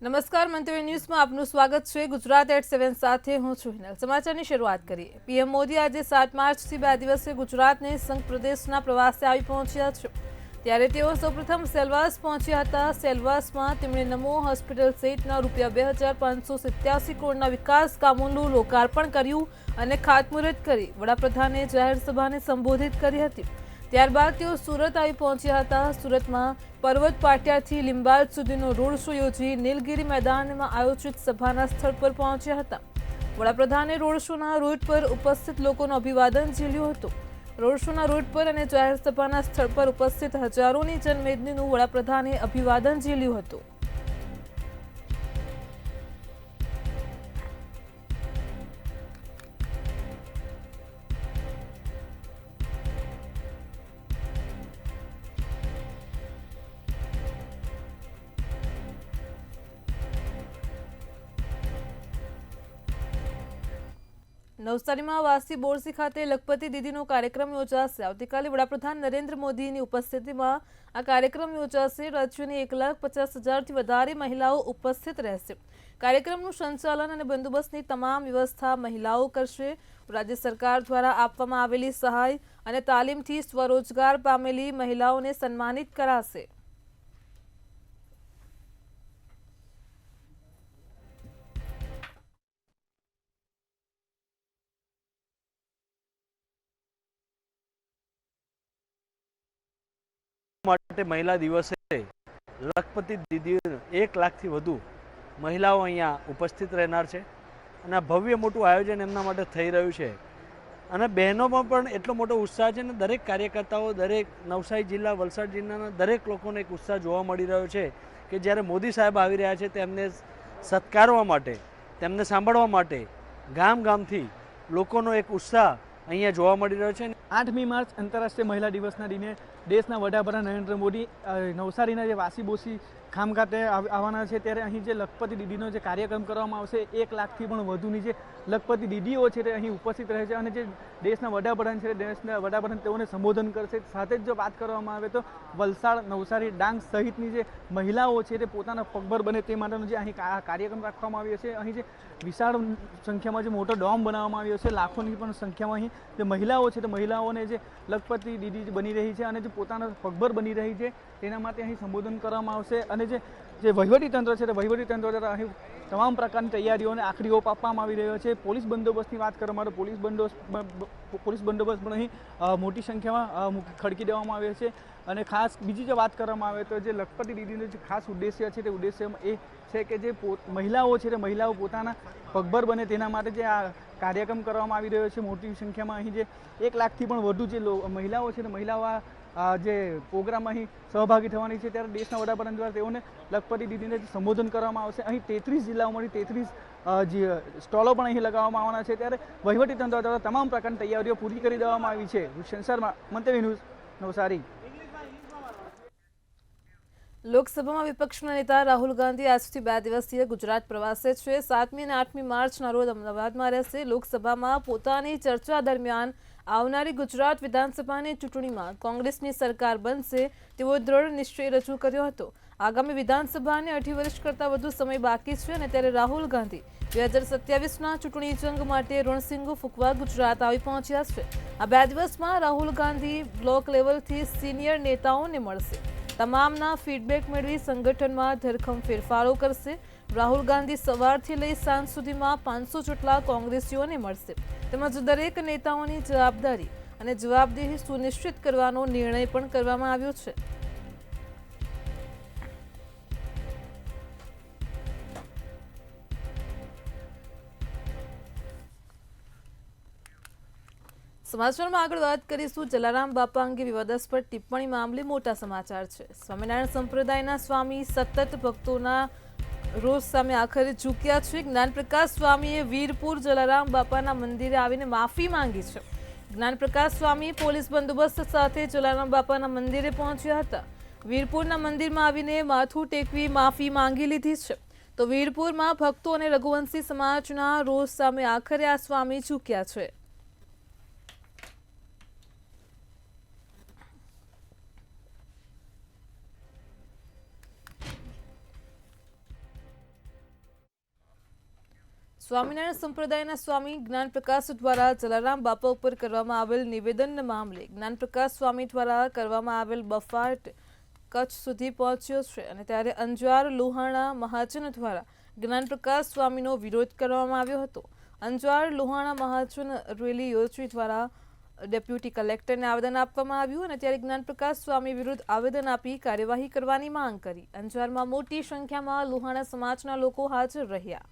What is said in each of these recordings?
નમસ્કાર, મંતવ્ય ન્યૂઝમાં આપનું સ્વાગત છે। ગુજરાત એટ 7 સાથે હું છું હિનલ। સમાચારની શરૂઆત કરીએ। પીએમ મોદી આજે 7 માર્ચથી 2 દિવસીય ગુજરાતને સંઘ પ્રદેશના પ્રવાસે આવી પહોંચ્યા છે। ત્યારે તેઓ સૌપ્રથમ સેલવાસ પહોંચ્યા હતા। સેલવાસમાં તેમણે નમો હોસ્પિટલ સહિતના ₹2587 કરોડના વિકાસ કામોનું લોકાર્પણ કર્યું અને ખાતમુહૂર્ત કરી વડાપ્રધાને જાહેર સભાને સંબોધિત કરી હતી। ત્યારબાદ તેઓ સુરત આવી પહોંચ્યા હતા। સુરતમાં પર્વત પાટિયાથી લીંબાદ સુધીનો રોડ શો યોજી નીલગિરી મેદાનમાં આયોજિત સભાના સ્થળ પર પહોંચ્યા હતા। વડાપ્રધાને રોડ શોના રૂટ પર ઉપસ્થિત લોકોનું અભિવાદન ઝીલ્યું હતું। રોડ શોના રૂટ પર અને જાહેર સભાના સ્થળ પર ઉપસ્થિત હજારોની જનમેદનીનું વડાપ્રધાને અભિવાદન ઝીલ્યું હતું। નવસારીમાં વાસી બોરસી ખાતે લખપતિ દીદીનો કાર્યક્રમ યોજાશે। આવતીકાલે વડાપ્રધાન નરેન્દ્ર મોદીની ઉપસ્થિતિમાં આ કાર્યક્રમ યોજાશે। રાજ્યની 1,50,000થી વધારે મહિલાઓ ઉપસ્થિત રહેશે। કાર્યક્રમનું સંચાલન અને બંદોબસ્તની તમામ વ્યવસ્થા મહિલાઓ કરશે। રાજ્ય સરકાર દ્વારા આપવામાં આવેલી સહાય અને તાલીમથી સ્વરોજગાર પામેલી મહિલાઓને સન્માનિત કરાશે। માટે મહિલા દિવસે લખપતિ દીદી 1 લાખથી વધુ મહિલાઓ અહીંયા ઉપસ્થિત રહેનાર છે અને આ ભવ્ય મોટું આયોજન એમના માટે થઈ રહ્યું છે અને બહેનોમાં પણ એટલો મોટો ઉત્સાહ છે ને દરેક કાર્યકર્તાઓ, દરેક નવસારી જિલ્લા, વલસાડ જિલ્લાના દરેક લોકોને એક ઉત્સાહ જોવા મળી રહ્યો છે કે જ્યારે મોદી સાહેબ આવી રહ્યા છે તેમને સત્કારવા માટે, તેમને સાંભળવા માટે ગામ ગામથી લોકોનો એક ઉત્સાહ અહીંયા જોવા મળી રહ્યો છે। 8મી માર્ચ આંતરરાષ્ટ્રીય મહિલા દિવસના દિને દેશના વડાપ્રધાન નરેન્દ્ર મોદી નવસારીના જે વાસી બોસી ખામ ખાતે આવવાના છે ત્યારે અહીં જે લખપતિ દીદીનો જે કાર્યક્રમ કરવામાં આવશે 1 લાખથી પણ વધુની જે લખપતિ દીદીઓ છે તે અહીં ઉપસ્થિત રહે છે અને જે દેશના વડાપ્રધાન છે દેશના વડાપ્રધાન તેઓને સંબોધન કરશે। સાથે જ જો વાત કરવામાં આવે તો વલસાડ, નવસારી, ડાંગ સહિતની જે મહિલાઓ છે તે પોતાના પગભર બને તે માટેનો જે અહીં કાર્યક્રમ રાખવામાં આવ્યો છે। અહીં જે વિશાળ સંખ્યામાં જે મોટો ડોમ બનાવવામાં આવ્યો છે, લાખોની પણ સંખ્યામાં અહીં જે મહિલાઓ છે તે મહિલાઓને જે લખપતિ દીદી બની રહી છે અને જે પોતાના પગભર બની રહી છે તેના માટે અહીં સંબોધન કરવામાં આવશે અને જે વહીવટીતંત્ર છે તે વહીવટીતંત્ર દ્વારા અહીં તમામ પ્રકારની તૈયારીઓને આખરી ઓપ આપવામાં આવી રહ્યો છે। પોલીસ બંદોબસ્તની વાત કરવામાં આવે તો પોલીસ બંદોબસ્ત પણ અહીં મોટી સંખ્યામાં ખડકી દેવામાં આવ્યો છે અને ખાસ બીજી જો વાત કરવામાં આવે તો જે લખપતિ દીદીનો જે ખાસ ઉદ્દેશ્ય છે તે ઉદ્દેશ્યમાં એ છે કે જે મહિલાઓ છે તે મહિલાઓ પોતાના પગભર બને તેના માટે જે આ કાર્યક્રમ કરવામાં આવી રહ્યો છે। મોટી સંખ્યામાં અહીં જે 1 લાખથી પણ વધુ જે મહિલાઓ છે તે મહિલાઓ જે પ્રોગ્રામમાં અહીં સહભાગી થવાની છે ત્યારે દેશના વડાપ્રધાન દ્વારા તેઓને લખપતિ દીદીને સંબોધન કરવામાં આવશે। અહીં 33 જિલ્લાઓમાંથી 33 જે સ્ટોલો પણ અહીં લગાવવામાં આવવાના છે ત્યારે વહીવટીતંત્ર દ્વારા તમામ પ્રકારની તૈયારીઓ પૂરી કરી દેવામાં આવી છે। સંસારમાં મંતવ્ય ન્યૂઝ, નવસારી। લોકસભામાં વિપક્ષના નેતા રાહુલ ગાંધી આજથી 2 દિવસીય ગુજરાત પ્રવાસે છે। 7મી અને 8મી માર્ચના રોજ અમદાવાદમાં રહેશે। લોકસભામાં પોતાની ચર્ચા દરમિયાન આવનારી ગુજરાત વિધાનસભાની ચૂંટણીમાં કોંગ્રેસની સરકાર બનશે તેવો દ્રઢ નિશ્ચય રજૂ કર્યો હતો। આગામી વિધાનસભાને 2.5 વર્ષ કરતાં વધુ સમય બાકી છે અને ત્યારે રાહુલ ગાંધી 2027ના ચૂંટણી જંગ માટે રણસિંગો ફૂંકવા ગુજરાત આવી પહોંચ્યા છે। આ 2 દિવસમાં રાહુલ ગાંધી બ્લોક લેવલથી સિનિયર નેતાઓને મળશે, તમામના ફીડબેક મેળવી સંગઠનમાં ધરખમ ફેરફારો કરશે। રાહુલ ગાંધી સવારથી લઈ સાંજ સુધીમાં 500 જેટલા કોંગ્રેસીઓને મળશે તેમજ દરેક નેતાઓની જવાબદારી અને જવાબદેહી સુનિશ્ચિત કરવાનો નિર્ણય પણ કરવામાં આવ્યો છે। સમાચારમાં આગળ વાત કરીશું। જલારામ બાપા અંગે વિવાદાસ્પદ ટિપ્પણી મામલે મોટા સમાચાર છે। સ્વામિનારાયણ સંપ્રદાયના સ્વામી સતત ભક્તોના રોષ સામે આખરે ઝૂક્યા છે। જ્ઞાનપ્રકાશ સ્વામીએ વીરપુર જલારામ બાપાના મંદિરે આવીને માફી માંગી છે। જ્ઞાનપ્રકાશ સ્વામી પોલીસ બંદોબસ્ત સાથે જલારામ બાપાના મંદિરે પહોંચ્યા હતા। વીરપુરના મંદિરમાં આવીને માથું ટેકવી માફી માંગી લીધી છે। તો વીરપુરમાં ભક્તો અને રઘુવંશી સમાજના રોષ સામે આખરે આ સ્વામી ઝૂક્યા છે। સ્વામિનારાયણ સંપ્રદાયના સ્વામી જ્ઞાનપ્રકાશ દ્વારા જલારામ બાપા ઉપર કરવામાં આવેલ નિવેદન મામલે જ્ઞાનપ્રકાશ સ્વામી દ્વારા કરવામાં આવેલ બફાટ કચ્છ સુધી પહોંચ્યો છે અને ત્યારે અંજાર લોહાણા મહાજન દ્વારા જ્ઞાનપ્રકાશ સ્વામીનો વિરોધ કરવામાં આવ્યો હતો. અંજાર લોહાણા મહાજન રેલી યોજવી દ્વારા ડેપ્યુટી કલેક્ટરને આવેદન આપવામાં આવ્યું અને ત્યારે જ્ઞાનપ્રકાશ સ્વામી વિરુદ્ધ આવેદન આપી કાર્યવાહી કરવાની માંગ કરી. અંજારમાં મોટી સંખ્યામાં લોહાણા સમાજના લોકો હાજર રહ્યા.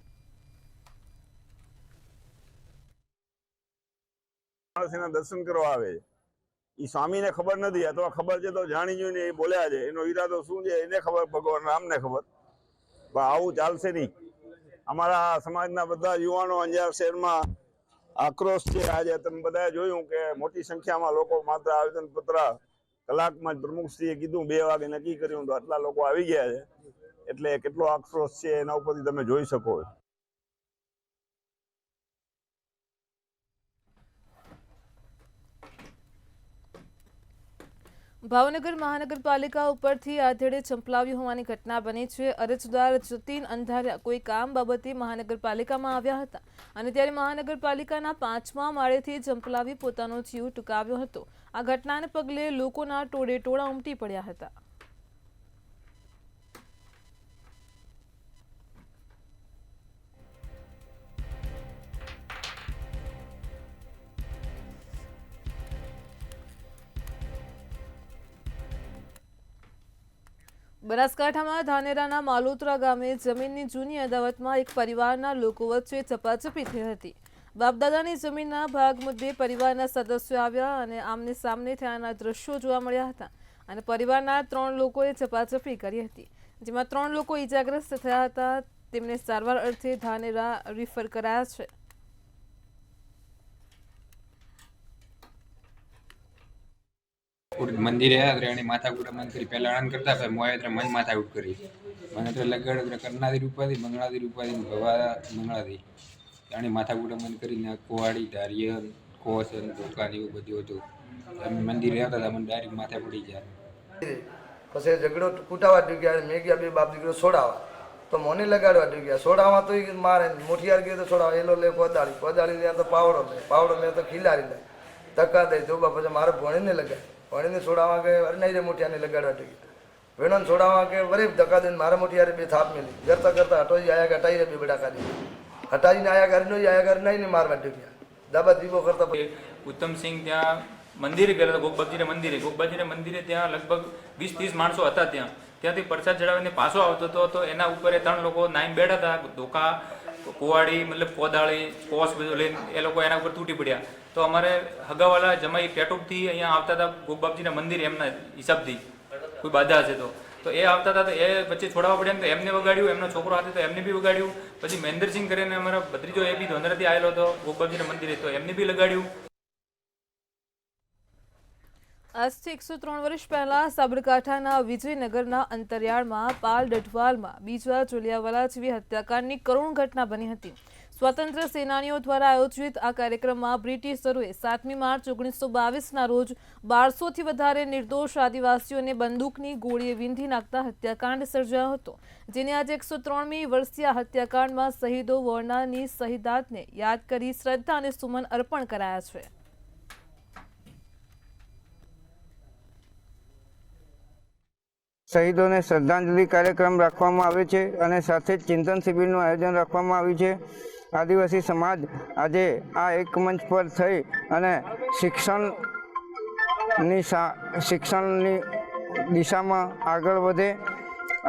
માણસના દર્શન કરવા આવે એ સ્વામીને ખબર નથી અથવા ખબર છે તો જાણી જોઈને એ બોલ્યા છે. એનો ઈરાદો શું છે એને ખબર, ભગવાન રામને ખબર. આવું ચાલશે નહીં. અમારા સમાજના બધા યુવાનો અંજાર શહેરમાં આક્રોશ છે. આજે તમે બધાએ જોયું કે મોટી સંખ્યામાં લોકો માત્ર આવેદનપત્ર કલાકમાં જ પ્રમુખશ્રીએ કીધું 2 વાગે નક્કી કર્યું તો આટલા લોકો આવી ગયા છે. એટલે કેટલો આક્રોશ છે એના ઉપરથી તમે જોઈ શકો. ભાવનગર મહાનગરપાલિકા ઉપરથી આધેડે ચંપલાવ્યું હોવાની ઘટના બની છે. અરજદાર જતીન અંધારિયા કોઈ કામ બાબતે મહાનગરપાલિકામાં આવ્યા હતા અને ત્યારે મહાનગરપાલિકાના 5મા માળેથી ચંપલાવી પોતાનો જીવ ટૂંકાવ્યો હતો. આ ઘટનાને પગલે લોકોના ટોળે ટોળા ઉમટી પડ્યા હતા. બનાસકાંઠામાં ધાનેરાના માલોત્રા ગામે જમીનની જૂની અદાવતમાં એક પરિવારના લોકો વચ્ચે ઝપાઝપી થઈ હતી. બાપદાદાની જમીનના ભાગ મુદ્દે પરિવારના સદસ્યો આવ્યા અને આમને સામને થયાના દ્રશ્યો જોવા મળ્યા હતા અને પરિવારના 3 લોકોએ ઝપાઝપી કરી હતી, જેમાં 3 લોકો ઈજાગ્રસ્ત થયા હતા. તેમને સારવાર અર્થે ધાનેરા રિફર કરાયા છે. મંદિરે એને માથાકૂટ મન કરી પહેલા આનંદ કરતા પછી મોય મન માથાકૂટ કરી મને તો લગાડ કરનાદી રૂપાથી મંગળાદી રૂપાથી ભવા મંગળાદી એને માથાકૂટ મન કરીને કોવાડી ધારિયન કોસન દુકાન એવું બધું હતું. અમે મંદિરે આવતા હતા, મને ડાયરેક્ટ માથા પડી ગયા. પછી ઝઘડો કૂટાવા દઈ ગયા. મેં ગયા 2 બાપ દીકરો છોડાવા તો મોને લગાડવા દઈ ગયા. છોડાવા તો એ મારે મોઠિયાર ગયો તો છોડાવા એલો લે કોદાળી લે તો પાવડો લે તો ખીલારી લે ધક્કા દઈ તો પછી મારે ભણીને લગાડ ભણીને છોડાવા કે નહીં રે મોઠિયાને લગાડવા દઈ ગયા. ભેણોને છોડાવા કે વરે ધક્કા દઈને મારા મોઠિયારે 2 થાપ મેલી કરતા કરતા હટોઈ આયા કે હટાઈ 2 બડા કાઢી હટાઈને આયા ઘર નહીં આયા ઘર નહીં મારવા દઈ ગયા. દાબા દીવો કરતા પછી ઉત્તમસિંહ ત્યાં મંદિરે ગયેલા હતા, ગોગબાજીના મંદિરે ત્યાં લગભગ 20-30 માણસો હતા. ત્યાંથી પ્રસાદ ચડાવીને પાછો આવતો હતો તો એના ઉપર 3 લોકો નાઈન બેઠા હતા. ધોકા કુવાડી મતલબ કોદાળી કોસ બધું લઈને એ લોકો એના ઉપર તૂટી પડ્યા. તો અમારે હગાવાલા જમાઈ ટેટુકથી અહીંયા આવતા હતા ગોગબાપજીના મંદિરે એમના હિસાબથી કોઈ બાધા હશે તો એ આવતા હતા તો એ વચ્ચે છોડાવવા પડ્યા તો એમને વગાડ્યું, એમનો છોકરો હતો તો એમને બી વગાડ્યું. પછી મહેન્દ્રસિંહ કરીને અમારા ભત્રીજો એ બી ધોંધરાથી આવેલો હતો ગોગબાપજીના મંદિરે તો એમને બી લગાડ્યું. આજથી 103 વર્ષ પહેલા સાબરકાંઠાના વિજયનગરના અંતરિયાળમાં પાલ ડઢવાલમાં બીજા જલિયાવાલા જેવી હત્યાકાંડની કરુણ ઘટના બની હતી. સ્વતંત્ર સેનાનીઓ દ્વારા આયોજિત આ કાર્યક્રમમાં બ્રિટિશરોએ 7મી માર્ચ 1922ના રોજ 1200થી વધારે નિર્દોષ આદિવાસીઓને બંદૂકની ગોળીએ વીંધી નાખતા હત્યાકાંડ સર્જાયો હતો, જેને આજે 103મી વર્ષીય હત્યાકાંડમાં શહીદો વોરનાની શહીદાતને યાદ કરી શ્રદ્ધા અને સુમન અર્પણ કરાયા છે. શહીદોને શ્રદ્ધાંજલિ કાર્યક્રમ રાખવામાં આવે છે અને સાથે જ ચિંતન શિબિરનું આયોજન રાખવામાં આવ્યું છે. આદિવાસી સમાજ આજે આ એક મંચ પર થઈ અને શિક્ષણની દિશામાં આગળ વધે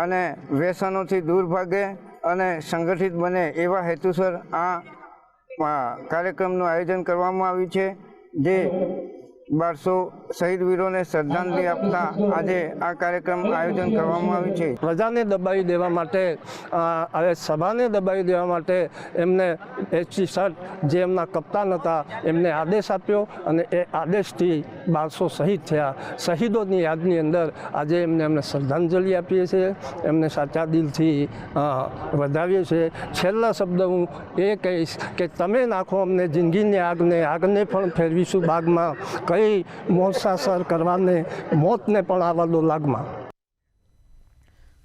અને વ્યસનોથી દૂર ભાગે અને સંગઠિત બને એવા હેતુસર આ કાર્યક્રમનું આયોજન કરવામાં આવ્યું છે, જે 1200 શહીદ વીરોને શ્રદ્ધાંજલિ આપતા આજે આ કાર્યક્રમ આયોજન કરવામાં આવ્યું છે. પ્રજાને દબાવી દેવા માટે હવે સભાને દબાવી દેવા માટે એમને એચસી શર્ટ જે એમના કપ્તાન હતા એમને આદેશ આપ્યો અને એ આદેશથી 1200 શહીદ થયા. શહીદોની યાદની અંદર આજે એમને શ્રદ્ધાંજલિ આપીએ છીએ, એમને સાચા દિલથી વધાવીએ છીએ. છેલ્લા શબ્દ હું એ કહીશ કે તમે નાખો અમને જિંદગીની આગને પણ ફેરવીશું બાગમાં, કઈ મોસાસર કરવાને મોતને પણ આવવા દો લાગમાં.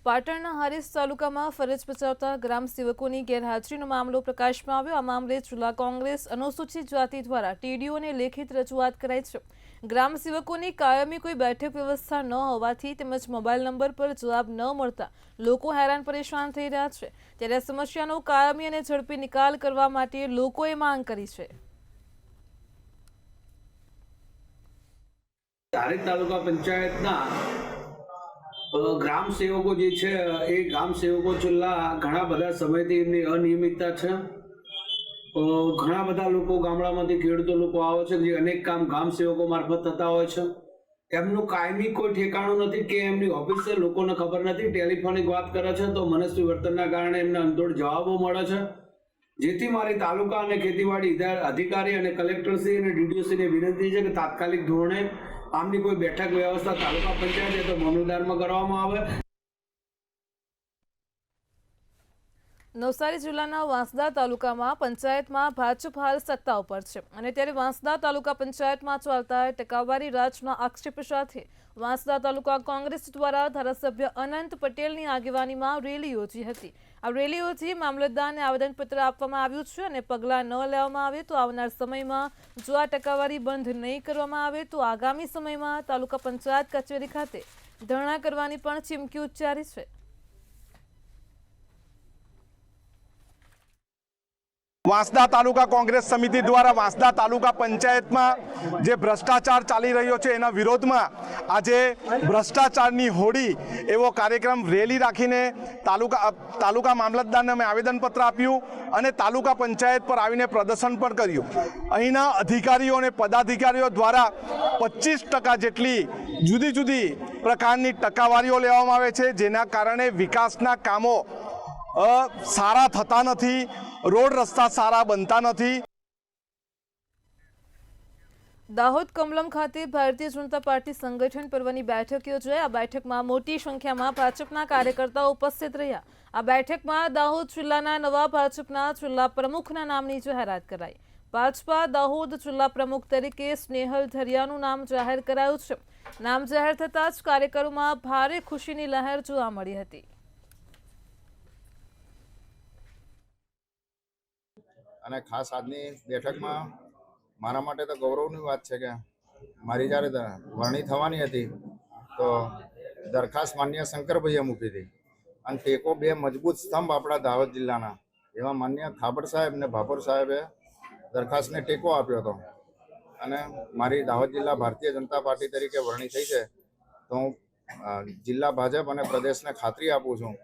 પાટણના હારીજ તાલુકામાં ફરજ બજાવતા ગ્રામ સેવકોની ગેરહાજરીનો મામલો પ્રકાશમાં આવ્યો. આ મામલે જિલ્લા કોંગ્રેસ અનુસૂચિત જાતિ દ્વારા ટીડીઓને લેખિત રજૂઆત કરાઈ છે. ગ્રામ સેવકોની કાયમી કોઈ બેઠક વ્યવસ્થા ન હોવાથી તેમજ મોબાઈલ નંબર પર જવાબ ન મળતા લોકો હેરાન પરેશાન થઈ રહ્યા છે. ત્યારે આ સમસ્યાનો કાયમી અને ઝડપી નિકાલ કરવા માટે લોકોએ માંગ કરી છે. હારીજ તાલુકા પંચાયતના ગ્રામ સેવકો જે છે એ ગ્રામ સેવકો છેલ્લા ઘણા બધા સમયથી એમની અનિયમિતતા છે. ઘણા બધા લોકો ગામડામાંથી ખેડૂતો લોકો આવે છે જે અનેક કામ ગ્રામ સેવકો મારફત થતા હોય છે. એમનું કાયમી કોઈ ઠેકાણું નથી કે એમની ઓફિસે લોકોને ખબર નથી. ટેલિફોનિક વાત કરે છે તો મનસ્વી વર્તનના કારણે એમને અંતોડ જવાબો મળે છે. જેથી મારી તાલુકા અને ખેતીવાડી અધિકારી અને કલેક્ટરશ્રી અને ડીડીઓશ્રીને વિનંતી છે કે તાત્કાલિક ધોરણે આમની કોઈ બેઠક વ્યવસ્થા તાલુકા પંચાયત તો મામલતદારમાં કરવામાં આવે. નવસારી જિલ્લાના વાંસદા તાલુકામાં પંચાયતમાં ભાજપ હાલ સત્તા ઉપર છે અને ત્યારે વાંસદા તાલુકા પંચાયતમાં ચાલતા ટકાવારી રાજના આક્ષેપ સાથે વાંસદા તાલુકા કોંગ્રેસ દ્વારા ધારાસભ્ય અનંત પટેલની આગેવાનીમાં રેલી યોજી હતી. આ રેલી યોજી મામલતદારને આવેદનપત્ર આપવામાં આવ્યું છે અને પગલાં ન લેવામાં આવે તો આવનાર સમયમાં જો આ ટકાવારી બંધ નહીં કરવામાં આવે તો આગામી સમયમાં તાલુકા પંચાયત કચેરી ખાતે ધરણા કરવાની પણ ચીમકી ઉચ્ચારી છે. વાંસદા તાલુકા કોંગ્રેસ સમિતિ દ્વારા વાંસદા તાલુકા પંચાયતમાં જે ભ્રષ્ટાચાર ચાલી રહ્યો છે એના વિરોધમાં આજે ભ્રષ્ટાચારની હોડી એવો કાર્યક્રમ રેલી રાખીને તાલુકા મામલતદારને અમે આવેદનપત્ર આપ્યું અને તાલુકા પંચાયત પર આવીને પ્રદર્શન પણ કર્યું. અહીંના અધિકારીઓ અને પદાધિકારીઓ દ્વારા 25% જેટલી જુદી જુદી પ્રકારની ટકાવારીઓ લેવામાં આવે છે, જેના કારણે વિકાસના કામો સારા થતા નથી, રોડ રસ્તા સારા બનતા નથી. દાહોદ કમલમ ખાતે ભારતીય જનતા પાર્ટી સંગઠન પર્વની બેઠક યોજાઈ. આ બેઠકમાં મોટી સંખ્યામાં ભાજપના કાર્યકર્તાઓ ઉપસ્થિત રહ્યા. આ બેઠકમાં દાહોદ જિલ્લાના નવા ભાજપના જિલ્લા પ્રમુખના નામની જાહેરાત કરાઈ. ભાજપા દાહોદ જિલ્લા પ્રમુખ તરીકે સ્નેહલ ધરિયાનું નામ જાહેર કરાયું છે. નામ જાહેર થતાં જ કાર્યકરોમાં ભારે ખુશીની લહેર જોવા મળી હતી. અને ખાસ આજની બેઠકમાં મારા માટે તો ગૌરવની વાત છે કે મારી જ્યારે વરણી થવાની હતી તો દરખાસ્ત માન્ય શંકરભાઈએ મૂકી હતી અને ટેકો 2 મજબૂત સ્તંભ આપણા દાહોદ જિલ્લાના એવા માન્ય થાબડ સાહેબ ને ભાભોર સાહેબે દરખાસ્તને ટેકો આપ્યો હતો. અને મારી દાહોદ જિલ્લા ભારતીય જનતા પાર્ટી તરીકે વરણી થઈ છે તો હું જિલ્લા ભાજપ અને પ્રદેશને ખાતરી આપું છું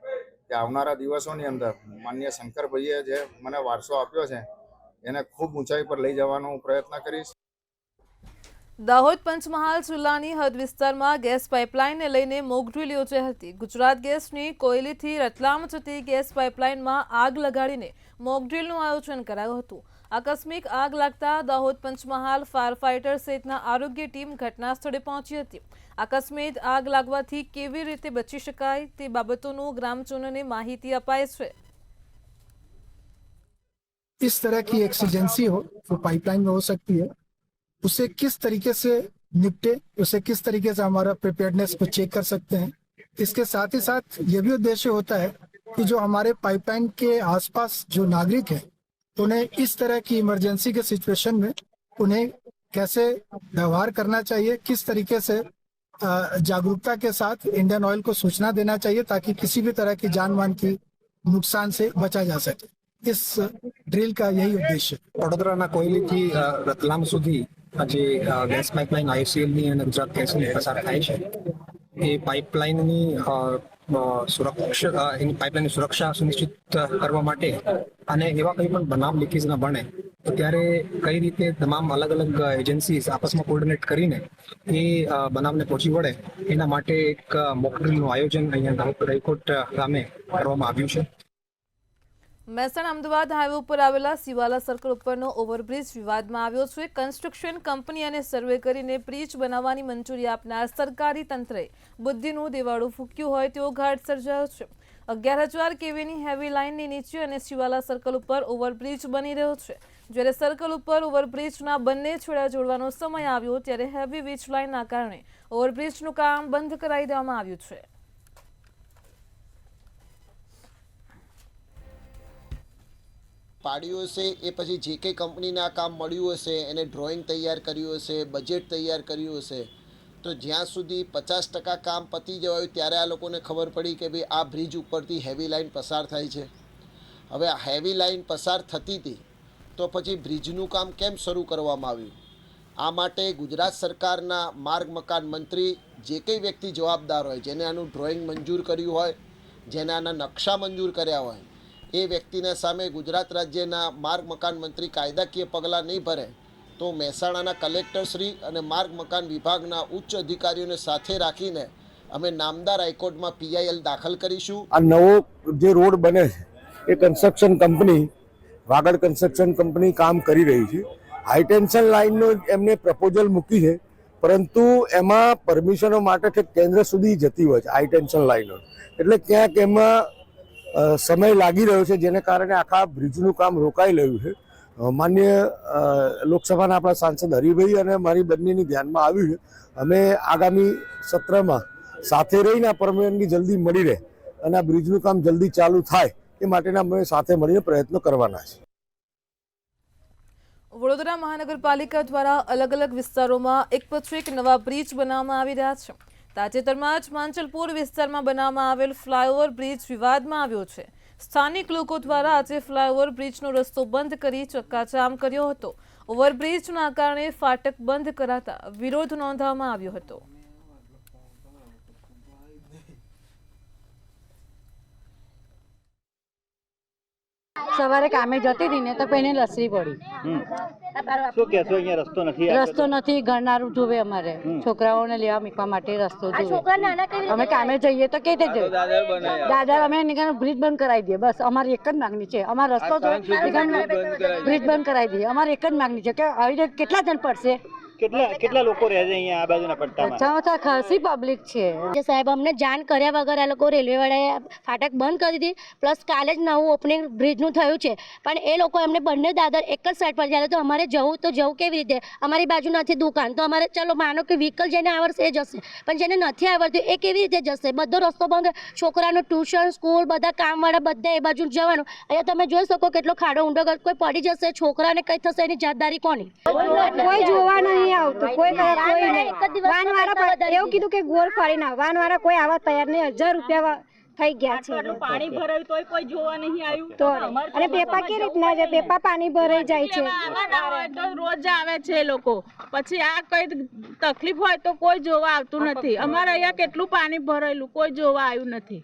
કે આવનારા દિવસોની અંદર માન્ય શંકરભાઈએ જે મને વારસો આપ્યો છે એને ખૂબ ઊંચાઈ પર લઈ જવાનો હું પ્રયત્ન કરીશ. દાહોદ પંચમહાલ જિલ્લાની હદ વિસ્તારમાં ગેસ પાઇપલાઇનને લઈને મોકડ્રીલ યોજાઈ હતી. ગુજરાત ગેસની કોયલીથી રતલામ જતી ગેસ પાઇપલાઇનમાં આગ લગાડીને મોકડ્રીલનું આયોજન કરાયું હતું. આકસ્મિક આગ લાગતા દાહોદ પંચમહાલ ફાયર ફાઇટર સહિતના આરોગ્ય ટીમ ઘટના સ્થળે પહોંચી હતી. આકસ્મિક આગ લાગવાથી કેવી રીતે બચી શકાય તે બાબતોનું ગ્રામજનોને માહિતી અપાય છે. इस तरह की एक्सीजेंसी हो वो पाइपलाइन में हो सकती है, उसे किस तरीके से निपटे, उसे किस तरीके से हमारा प्रिपेयर्डनेस को चेक कर सकते हैं. इसके साथ ही साथ ये भी उद्देश्य होता है कि जो हमारे पाइपलाइन के आसपास जो नागरिक हैं उन्हें इस तरह की इमरजेंसी के सिचुएशन में उन्हें कैसे व्यवहार करना चाहिए, किस तरीके से जागरूकता के साथ इंडियन ऑयल को सूचना देना चाहिए ताकि किसी भी तरह की जान माल की नुकसान से बचा जा सके. इस ड्रिल का यही उद्देश्य. વડોદરાના કોયલીથી રતલામ સુધી જે ગેસ પાઇપલાઇન આઈસીએલની અને ગુજરાત ગેસની પસાર થાય છે એ પાઇપલાઇનની સુરક્ષા સુનિશ્ચિત કરવા માટે અને એવા કંઈ પણ બનાવ લીકેજ ન બને તો ત્યારે કઈ રીતે તમામ અલગ અલગ એજન્સીઝ આપસમાં કોર્ડિનેટ કરીને એ બનાવને પહોંચી વળે એના માટે એક મોક ડ્રિલનું આયોજન અહીંયા દાહોદ રાયકોટ ગામે કરવામાં આવ્યું છે. મહેસાણા અમદાવાદ હાઈવે ઉપર આવેલા સિવાલા સર્કલ ઉપરનો ઓવરબ્રિજ વિવાદમાં આવ્યો છે. કન્સ્ટ્રક્શન કંપની અને સર્વે કરીને બ્રિજ બનાવવાની મંજૂરી આપનાર સરકારી તંત્રએ બુદ્ધિનું દેવાળું ફૂક્યું હોય તેવો ઘાટ સર્જાયો છે. 11,000 kVની હેવી લાઇનની નીચે અને સિવાલા સર્કલ ઉપર ઓવરબ્રિજ બની રહ્યો છે. જ્યારે સર્કલ ઉપર ઓવરબ્રિજના બંને છેડા જોડવાનો સમય આવ્યો ત્યારે હેવી વીજ લાઇનના કારણે ઓવરબ્રિજનું કામ બંધ કરાવી દેવામાં આવ્યું છે. પાડ્યું હશે એ પછી જે કંઈ કંપનીને આ કામ મળ્યું હશે એને ડ્રોઈંગ તૈયાર કર્યું હશે, બજેટ તૈયાર કર્યું હશે, તો જ્યાં સુધી 50% કામ પતી જવાયું ત્યારે આ લોકોને ખબર પડી કે ભાઈ આ બ્રિજ ઉપરથી હેવી લાઇન પસાર થાય છે. હવે આ હેવી લાઇન પસાર થતી હતી તો પછી બ્રિજનું કામ કેમ શરૂ કરવામાં આવ્યું? આ માટે ગુજરાત સરકારના માર્ગ મકાન મંત્રી જે કંઈ વ્યક્તિ જવાબદાર હોય, જેને આનું ડ્રોઈંગ મંજૂર કર્યું હોય, જેને આના નકશા મંજૂર કર્યા હોય, એ વ્યક્તિના સામે ગુજરાત રાજ્યના માર્ગ મકાન મંત્રી કાયદાકીય પગલાં નહીં ભરે તો મહેસાણાના કલેક્ટરશ્રી અને માર્ગ મકાન વિભાગના ઉચ્ચ અધિકારીઓને સાથે રાખીને અમે નામદાર હાઈકોર્ટમાં PIL દાખલ કરીશું. આ નવો જે રોડ બને છે એ construction company Vagad construction company કામ કરી રહી છે. હાઈ ટેન્શન લાઇનનો એમને પ્રપોઝલ મૂકી છે, પરંતુ એમાં પરમિશનો માટે ઠેક કેન્દ્ર સુધી જતી હોય છે હાઈ ટેન્શન લાઇનો, એટલે ક્યાંક એમાં સમય લાગી રહ્યો છે, જેને કારણે આખા બ્રિજનું કામ રોકાઈ રહ્યું છે. માન્ય લોકસભાના આપણા સાંસદ હરિભાઈ અને મારી બંનેની ધ્યાનમાં આવ્યું છે. અમે આગામી સત્રમાં સાથે રહીને આ પરમિશનની જલ્દી મળી રહે અને આ બ્રિજનું કામ જલ્દી ચાલુ થાય એ માટેના અમે સાથે મળીને પ્રયત્નો કરવાના છે. વડોદરા મહાનગરપાલિકા દ્વારા અલગ અલગ વિસ્તારોમાં એક પછી એક નવા બ્રિજ બનાવવામાં આવી રહ્યા છે. તાજેતરમાં જ માંચલપુર વિસ્તારમાં બનાવવામાં આવેલ ફ્લાયઓવર બ્રિજ વિવાદમાં આવ્યો છે. સ્થાનિક લોકો દ્વારા આજે ફ્લાયઓવર બ્રિજનો રસ્તો બંધ કરી ચક્કાજામ કર્યો હતો. ઓવરબ્રિજના કારણે ફાટક બંધ કરાતા વિરોધ નોંધવામાં આવ્યો હતો. સવારે કામે જતી હતી ને તો કોઈને લસરી પડી. શું કહેશો? અહીંયા રસ્તો નથી, ઘરનારું જોવે, અમારે છોકરાઓને લેવા મૂકવા માટે રસ્તો જોવે. અમે કામે જઈએ તો કઈ રીતે દાદા અમે બ્રિજ બંધ કરાવી દઈએ, બસ અમારી એક જ માંગણી છે. અમારો રસ્તો બ્રિજ બંધ કરાવી દઈએ, અમારી એક જ માંગણી છે કે આવી રીતે કેટલા જણ પડશે? કેટલા લોકો રહે છે અહીંયા આ બાજુના પટ્ટામાં? ખાસી પબ્લિક છે. સાહેબ અમને જાણ કર્યા વગર આ લોકો રેલવે વાળાએ ફાટક બંધ કરી દીધી. પ્લસ કાલે જ નવું ઓપનિંગ બ્રિજનું થયું છે, પણ એ લોકો એમને બંને દાદર એક જ સાઈડ પર જાય તો અમારે જવું તો જવું કેવી રીતે? અમારી બાજુ નથી દુકાન, તો અમારે ચલો માનો કે વ્હીકલ જેને આવડશે એ જશે, પણ જેને નથી આવડતું એ કેવી રીતે જશે? બધો રસ્તો બંધ, છોકરાનું ટ્યુશન સ્કૂલ બધા કામવાળા બધા એ બાજુ જવાનું. અહીંયા તમે જોઈ શકો કેટલો ખાડો ઊંડો, કોઈ પડી જશે, છોકરાને કઈ થશે એની જવાબદારી કોની? કોઈ જોવા નહીં આવતું. કોઈ વાનવાળા એવું કીધું કે ગોળ ફરી ના, વાનવાળા કોઈ આવા તૈયાર નહીં. 1000 રૂપિયા થઈ ગયા છે. પાણી ભરાયું તોય કોઈ જોવા નહીં આવ્યું. તો અને પેપા કેવી રીતના છે? પેપા પાણી ભરાઈ જાય છે તો રોજ આવે છે એ લોકો, પછી આ કઈ તકલીફ હોય તો કોઈ જોવા આવતું નથી. અમારે અહીંયા કેટલું પાણી ભરાયેલું, કોઈ જોવા આવ્યું નથી.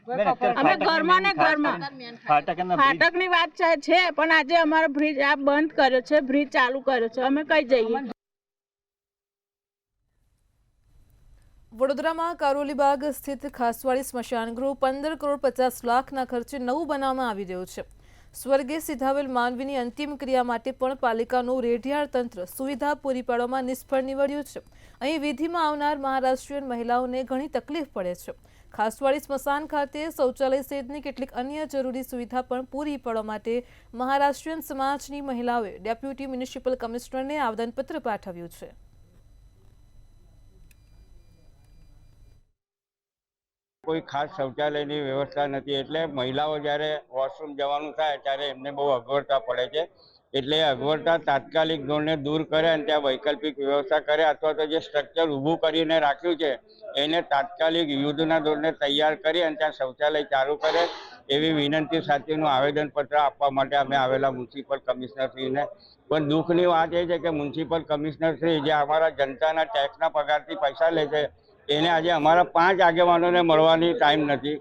અમે ઘરમાં ને ઘરમાં ફાટકની વાત છે, પણ આજે અમારો બ્રિજ આ બંધ કર્યો છે, બ્રિજ ચાલુ કર્યો છે, અમે કઈ જઈએ? વડોદરામાં કારોલીબાગ સ્થિત ખાસવાડી સ્મશાન ગૃહ 15 કરોડ 50 લાખના ખર્ચે નવું બનાવવામાં આવી રહ્યું છે. સ્વર્ગે સિધાવેલ માનવીની અંતિમ ક્રિયા માટે પણ પાલિકાનું રેઢિયાળ તંત્ર સુવિધા પૂરી પાડવામાં નિષ્ફળ નીવડ્યું છે. અહીં વિધિમાં આવનાર મહારાષ્ટ્રીયન મહિલાઓને ઘણી તકલીફ પડે છે. ખાસવાડી સ્મશાન ખાતે શૌચાલય સહિતની કેટલીક અન્ય જરૂરી સુવિધા પણ પૂરી પાડવા માટે મહારાષ્ટ્રીયન સમાજની મહિલાઓએ ડેપ્યુટી મ્યુનિસિપલ કમિશનરને આવેદનપત્ર પાઠવ્યું છે. કોઈ ખાસ શૌચાલયની વ્યવસ્થા નથી, એટલે મહિલાઓ જ્યારે વોશરૂમ જવાનું થાય ત્યારે એમને બહુ અગવડતા પડે છે. એટલે અગવડતા તાત્કાલિક ધોરણે દૂર કરે અને ત્યાં વૈકલ્પિક વ્યવસ્થા કરે, અથવા તો જે સ્ટ્રક્ચર ઊભું કરીને રાખ્યું છે એને તાત્કાલિક યુદ્ધના ધોરણે તૈયાર કરી અને ત્યાં શૌચાલય ચાલુ કરે એવી વિનંતી સાથેનું આવેદનપત્ર આપવા માટે અમે આવેલા મ્યુનિસિપલ કમિશનરશ્રીને. પણ દુઃખની વાત એ છે કે મ્યુનિસિપલ કમિશનરશ્રી જે અમારા જનતાના ટેક્સના પગારથી પૈસા લે છે એને આજે અમારા 5 આગેવાનોને મળવાની ટાઈમ નથી.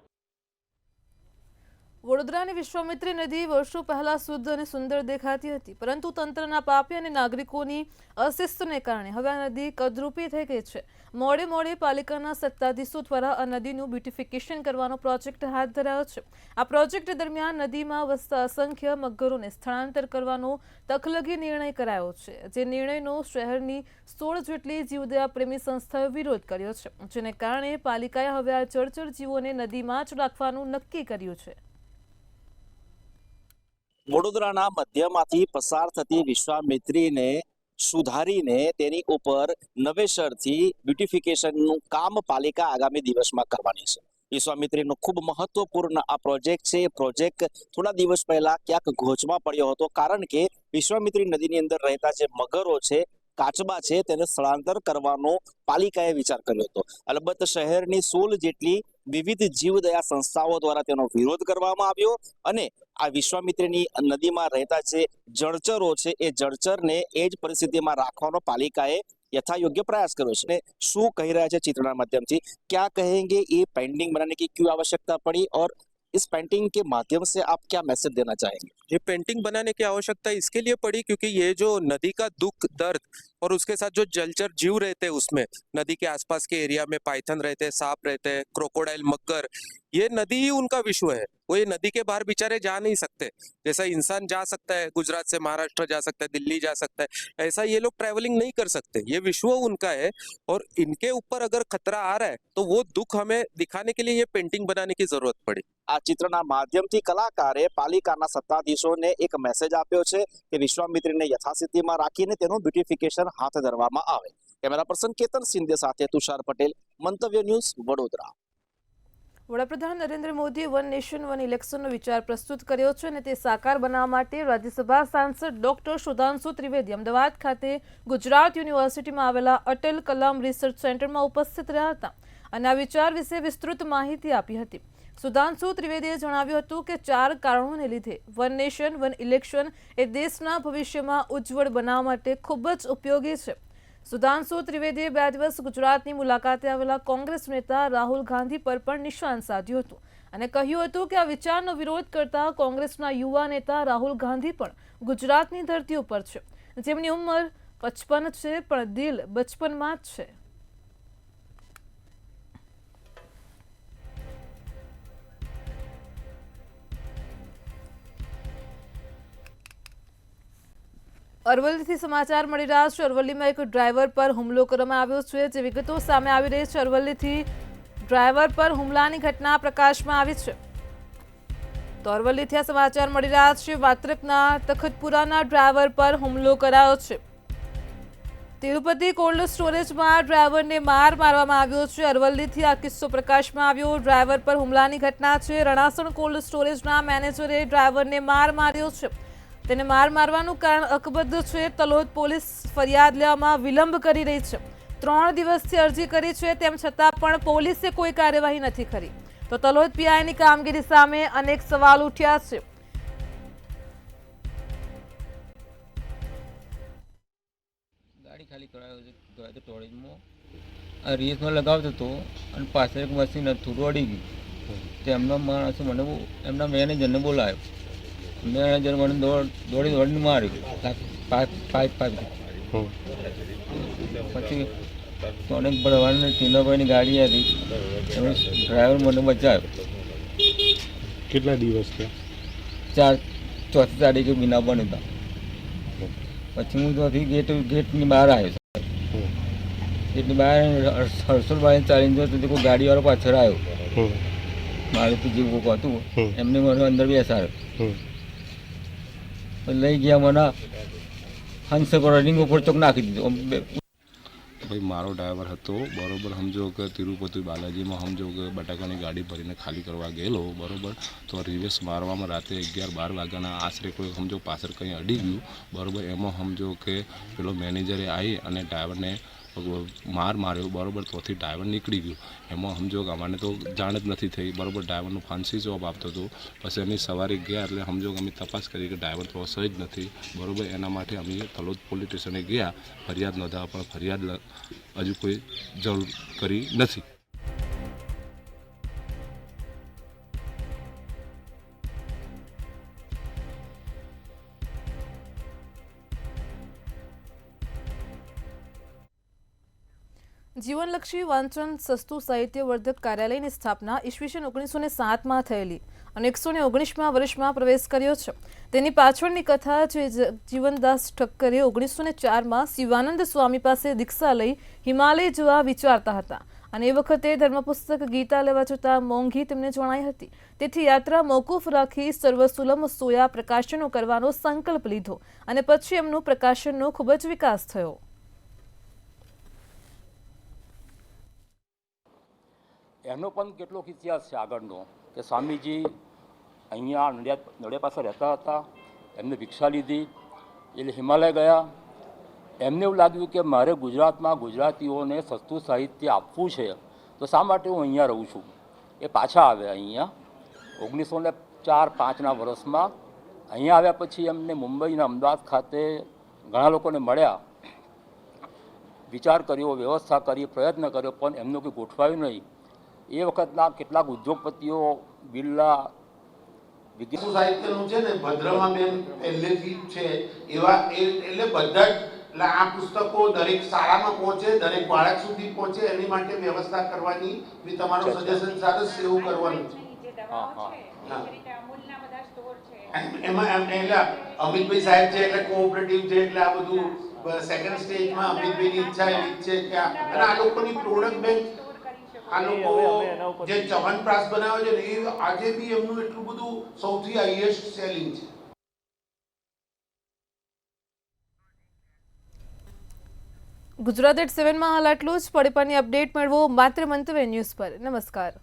વડોદરાની વિશ્વામિત્રી નદી વર્ષો પહેલા શુદ્ધ અને સુંદર દેખાતી હતી, પરંતુ તંત્રના પાપી અને નાગરિકોની અશિસ્તને કારણે હવે આ નદી કદરૂપી થઈ ગઈ છે. મોડે મોડે પાલિકાના સત્તાધીશો દ્વારા આ નદીનું બ્યુટિફિકેશન કરવાનો પ્રોજેક્ટ હાથ ધરાયો છે. આ પ્રોજેક્ટ દરમિયાન નદીમાં વસતા અસંખ્ય મગરોને સ્થળાંતર કરવાનો તકલગી નિર્ણય કરાયો છે, જે નિર્ણયનો શહેરની 16 જેટલી જીવદયા પ્રેમી સંસ્થાઓએ વિરોધ કર્યો છે, જેને કારણે પાલિકાએ હવે આ જળચર જીવોને નદીમાં જ રાખવાનું નક્કી કર્યું છે. વડોદરાના મધ્યમાંથી પસાર થતી વિશ્વામિત્રીને સુધારીને તેની ઉપર નવેસરથી બ્યુટિફિકેશનનું કામ પાલિકા આગામી દિવસમાં કરવાની છે. વિશ્વામિત્રીનો ખૂબ મહત્વપૂર્ણ આ પ્રોજેક્ટ છે. એ પ્રોજેક્ટ થોડા દિવસ પહેલા ક્યાંક ગોચમાં પડ્યો હતો, કારણ કે વિશ્વામિત્રી નદીની અંદર રહેતા જે મગરો છે, કાચબા છે, તેને સ્થળાંતર કરવાનો પાલિકાએ વિચાર કર્યો હતો. અલબત્ત શહેરની 16 જેટલી વિવિધ જીવદયા સંસ્થાઓ દ્વારા તેનો વિરોધ કરવામાં આવ્યો અને આ વિશ્વામિત્રીની નદીમાં રહેતા જે જળચરો છે એ જળચરને એ જ પરિસ્થિતિમાં રાખવાનો પાલિકાએ यथायोग्य प्रयास करो છે. શું કહી રહ્યા છે ચિત્રના માધ્યમથી, क्या कहेंगे ये पेंटिंग बनाने की क्यों आवश्यकता पड़ी और इस पेंटिंग के माध्यम से आप क्या मैसेज देना चाहेंगे? ये पेंटिंग बनाने की आवश्यकता इसके लिए पड़ी क्योंकि ये जो नदी का दुख दर्द और उसके साथ जो जलचर जीव रहते हैं उसमें, नदी के आसपास के एरिया में पाइथन रहते हैं, सांप रहते हैं, क्रोकोडाइल, मगर, ये नदी ही उनका विश्व है. वो ये नदी के बाहर बेचारे जा नहीं सकते. जैसा इंसान जा सकता है, गुजरात से महाराष्ट्र जा सकता है, दिल्ली जा सकता है, ऐसा ये लोग ट्रैवलिंग नहीं कर सकते. ये विश्व उनका है और इनके ऊपर अगर खतरा आ रहा है तो वो दुख हमें दिखाने के लिए ये पेंटिंग बनाने की जरूरत पड़ी. આ ચિત્રના માધ્યમથી કલાકારે પાલિકાના સત્તાધીશોને એક મેસેજ આપ્યો છે કે વિશ્વામિત્રીને યથાસ્થિતિમાં રાખીને તેનું બ્યુટિફિકેશન હાથ ધરવામાં આવે. કેમેરા પર્સન કેતન સિંધે સાથે તુષાર પટેલ, મંતવ્ય ન્યૂઝ, વડોદરા. વડાપ્રધાન નરેન્દ્ર મોદીએ વન નેશન વન ઇલેક્શનનો વિચાર પ્રસ્તુત કર્યો છે અને તે સાકાર બનાવવા માટે રાજ્યસભા સાંસદ ડોક્ટર સુધાંશુ ત્રિવેદી અમદાવાદ ખાતે ગુજરાત યુનિવર્સિટીમાં આવેલા અટલ કલામ રિસર્ચ સેન્ટરમાં ઉપસ્થિત રહ્યા હતા અને આ વિચાર વિશે વિસ્તૃત માહિતી આપી હતી. સુધાંશુ ત્રિવેદીએ જણાવ્યું હતું કે 4 કારણોને લીધે વન નેશન વન ઇલેક્શન એ દેશના ભવિષ્યમાં ઉજ્જવળ બનાવવા માટે ખૂબ જ ઉપયોગી છે. સુધાંશુ ત્રિવેદીએ 2 દિવસ ગુજરાતની મુલાકાતે આવેલા કોંગ્રેસ નેતા રાહુલ ગાંધી પર પણ નિશાન સાધ્યું હતું અને કહ્યું હતું કે આ વિચારનો વિરોધ કરતા કોંગ્રેસના યુવા નેતા રાહુલ ગાંધી પણ ગુજરાતની ધરતી ઉપર છે, જેમની ઉંમર 55 છે પણ દિલ બચપનમાં જ છે. અરવલ્લીથી સમાચાર મળી રહ્યા છે. અરવલ્લીમાં એક ડ્રાઈવર પર હુમલો કરવામાં આવ્યો છે. જે વિગતો સામે આવી રહી છે, અરવલ્લીથી ડ્રાઈવર પર હુમલાની ઘટના પ્રકાશમાં આવી છે. તો અરવલ્લીથી આ સમાચાર મળી રહ્યા છે. વાત્રકના તખતપુરાના ડ્રાઈવર પર હુમલો કરાયો છે. તિરુપતિ કોલ્ડ સ્ટોરેજમાં ડ્રાઈવરને માર મારવામાં આવ્યો છે. અરવલ્લીથી આ કિસ્સો પ્રકાશમાં આવ્યો. ડ્રાઈવર પર હુમલાની ઘટના છે. રણાસણ કોલ્ડ સ્ટોરેજના મેનેજરે ડ્રાઈવરને માર માર્યો છે. તેને માર મારવાનું કારણ અકબદ્ધ છે. તલોદ પોલીસ ફરિયાદ લેવામાં વિલંબ કરી રહી છે. 3 દિવસથી અરજી કરી છે, તેમ છતાં પણ પોલીસે કોઈ કાર્યવાહી નથી કરી. તો તલોદ પીઆઈની કામગીરી સામે અનેક સવાલ ઉઠ્યા છે. ગાડી ખાલી કરાયો છે ટોળીમાં આ રેસમાં લગાવતો હતો અને પાછળ એક મશીન હતું, દોડી ગયું. તે એમના માણસે મને એમના મેનેજરને બોલાવ્યો. મેનેજર મને દોડીને માર્યું પાઇપ પછી અનેક ભરવાની ટીનાભાઈની ગાડી હતી, એમણે ડ્રાઈવર મને બચાવ્યો. કેટલા દિવસ થયા? 4 તારીખે બીના બન્યા હતા. પછી હું ત્યાંથી ગેટની બહાર આવ્યો. ગેટની બહાર હર્ષલભાઈ ચાલીને જોતો કોઈ ગાડીવાળો પાછળ આવ્યો. મારું તો જીવ કોક હતું, એમને મને અંદર બેસાડ્યો. લઈ ગયા મને હંસ રનિંગ ઉપર ચોક નાખી દીધો. ભાઈ મારો ડ્રાઈવર હતો, બરાબર, સમજો કે તિરુપતિ બાલાજીમાં સમજો કે બટાકાની ગાડી ભરીને ખાલી કરવા ગયેલો, બરાબર, તો રિવેસ મારવામાં રાતે 11-12 વાગ્યાના આશરે કોઈ સમજો પાછળ કંઈ અડી ગયું, બરાબર. એમાં સમજો કે પેલો મેનેજરે આવી અને ડ્રાઈવરને માર માર્યો, બરાબર. તોથી ડ્રાઈવર નીકળી ગયું. એમાં સમજો કે અમારે તો જાણ જ નથી થઈ, બરાબર. ડ્રાઈવરનું ફાંસી જવાબ આપતો હતો. પછી અમે સવારે ગયા એટલે સમજો કે અમે તપાસ કરી કે ડ્રાઈવર તો હશે જ નથી, બરાબર. એના માટે અમે તલોદ પોલીસ સ્ટેશને ગયા ફરિયાદ નોંધાવવા, પણ ફરિયાદ હજુ કોઈ જરૂર કરી નથી. જીવનલક્ષી વાંચન સસ્તું સાહિત્યવર્ધક કાર્યાલયની સ્થાપના ઈસવીસન 1907માં થયેલી અને 119મા વર્ષમાં પ્રવેશ કર્યો છે. તેની પાછળની કથા જે જીવનદાસ ઠક્કરે 1904માં શિવાનંદ સ્વામી પાસે દીક્ષા લઈ હિમાલય જવા વિચારતા હતા અને એ વખતે ધર્મપુસ્તક ગીતા લેવા જતા મોંઘી તેમને જણાઈ હતી. તેથી યાત્રા મોકૂફ રાખી સર્વસુલમ સોયા પ્રકાશનો કરવાનો સંકલ્પ લીધો અને પછી એમનું પ્રકાશનનો ખૂબ જ વિકાસ થયો. એનો પણ કેટલોક ઇતિહાસ છે આગળનો કે સ્વામીજી અહીંયા નડિયાદ પાસે રહેતા હતા, એમને ભિક્ષા લીધી, એટલે હિમાલય ગયા. એમને એવું લાગ્યું કે મારે ગુજરાતમાં ગુજરાતીઓને સસ્તું સાહિત્ય આપવું છે, તો શા માટે હું અહીંયા રહું છું. એ પાછા આવ્યા અહીંયા 1904-5ના વર્ષમાં. અહીંયા આવ્યા પછી એમને મુંબઈના અમદાવાદ ખાતે ઘણા લોકોને મળ્યા, વિચાર કર્યો, વ્યવસ્થા કરી, પ્રયત્ન કર્યો, પણ એમનું કંઈ ગોઠવાયું નહીં. એ વખતના કેટલાક ઉદ્યોગપતિઓ બિરલા સાહિત્યનું છે ને ભદ્રમાબેન પહેલેથી જ છે એવા એટલે બધા જ એટલે આ પુસ્તકો દરેક શાળામાં પહોંચે, દરેક બાળક સુધી પહોંચે, એની માટે વ્યવસ્થા કરવાની બી તમારું સજેશન સરસ એવું કરવાનું છે. એમાં એટલે અમિતભાઈ સાહેબ છે એટલે કોઓપરેટિવ છે એટલે આ બધું સેકન્ડ સ્ટેજમાં અમિતભાઈની ઈચ્છા એવી છે કે અને આ લોકોની પ્રોડક્ટ બેંક આ લોકો જે ચવનપ્રાસ બનાવે છે ને એ આજે બી એમનું એટલું બધું સૌથી હાઈએસ્ટ સેલિંગ છે. ગુજરાત એટ 7માં હાલ આટલું જ. પડીપાની અપડેટ મેળવો માત્ર મંતવ્ય ન્યૂઝ પર. નમસ્કાર.